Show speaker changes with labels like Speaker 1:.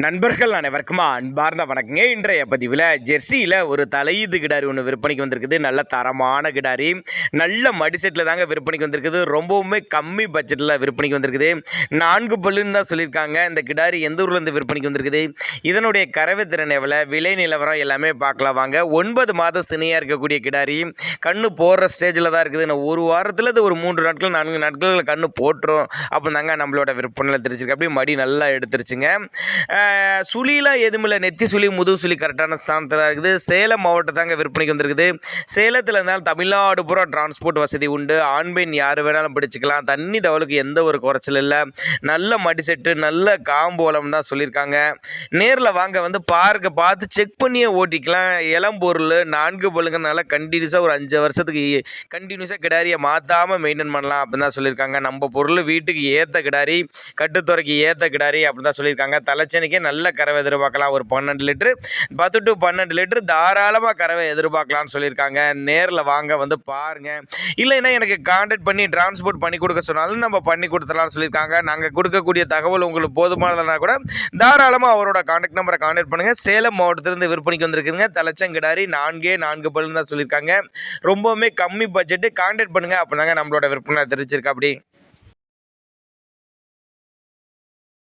Speaker 1: நண்பர்கள் அனைவருக்கும் அன்பார்ந்த வணக்கங்க. இன்றைய பதிவில் ஜெர்சியில் ஒரு தலையீது கிடாரி ஒன்று விற்பனைக்கு வந்திருக்குது. நல்ல தரமான கிடாரி, நல்ல மடிசெட்டில் தாங்க விற்பனைக்கு வந்திருக்குது. ரொம்பவுமே கம்மி பட்ஜெட்டில் விற்பனைக்கு வந்திருக்குது. 4 பல்லுன்னு தான் சொல்லியிருக்காங்க. இந்த கிடாரி எந்த ஊர்லேருந்து விற்பனைக்கு வந்திருக்குது, இதனுடைய கறவை திறன் எவ்வளோ, விலை நிலவரம் எல்லாமே பார்க்கலாம் வாங்க. 9 மாதம் சினையாக இருக்கக்கூடிய கிடாரி, கண்ணு போடுற ஸ்டேஜில் தான் இருக்குது. நான் ஒரு வாரத்தில் இது ஒரு 3 நாட்கள் 4 நாட்கள் கண்ணு போட்டுரும் அப்படின்னு தாங்க நம்மளோட விற்பனையில் தெரிஞ்சிருக்கு. அப்படியே மடி நல்லா எடுத்துருச்சுங்க. சுழிலாம் எதுவுமில்லை, நெத்தி சுழி முதுகு சுழி கரெக்டான ஸ்தானத்தில் தான் இருக்குது. சேலம் மாவட்டத்தாங்க விற்பனைக்கு வந்திருக்குது. சேலத்தில் இருந்தாலும் தமிழ்நாடு பூரா டிரான்ஸ்போர்ட் வசதி உண்டு. ஆண் பெண் யார் வேணாலும் பிடிச்சிக்கலாம். தண்ணி தவளுக்கு எந்த ஒரு குறைச்சல் இல்லை. நல்ல மடி செட்டு, நல்ல காம்போலம் தான் சொல்லியிருக்காங்க. நேரில் வாங்க வந்து பார்த்து செக் பண்ணியே ஓட்டிக்கலாம். இளம்பொருள் 4 பல்லுங்கனால கண்டினியூஸாக ஒரு 5 வருஷத்துக்கு கண்டினியூஸாக கிடாரியை மாற்றாமல் மெயின்டைன் பண்ணலாம் அப்படின்னு தான் சொல்லியிருக்காங்க. நம்ம பொருள் வீட்டுக்கு ஏற்ற கிடாரி, கட்டுத்துறைக்கு ஏற்ற கிடாரி அப்படின்னு தான் சொல்லியிருக்காங்க. தலைச்சனிக்கே நல்ல கறவை எதிர்பார்க்கலாம். ஒரு 12 லிட்டரு 10 to 12 லிட்டரு தாராளமாக கறவை எதிர்பார்க்கலாம்னு சொல்லியிருக்காங்க. நேரில் வாங்க வந்து பாருங்கள். இல்லைன்னா எனக்கு கான்டாக்ட் பண்ணி டிரான்ஸ்போர்ட் பண்ணி கொடுக்க சொன்னாலும் நம்ம பண்ணி கொடுத்துடலாம்னு சொல்லியிருக்காங்க. நாங்கள் கொடுக்கக்கூடிய தகவல் உங்களுக்கு போதுமானதுனா கூட தாராளமாக அவரோட கான்டாக்ட் நம்பரை கான்டாக்ட் பண்ணுங்கள். சேலம் மாவட்டத்திலிருந்து விற்பனைக்கு வந்திருக்குதுங்க. தலைச்சங்கிடாரி 4 பல்லுன்னு தான் சொல்லியிருக்காங்க. ரொம்பவுமே கம்மி பட்ஜெட்டு. கான்டாக்ட் பண்ணுங்கள் அப்படின்னாங்க நம்மளோட விற்பனை தெரிவிச்சிருக்கா. அப்படி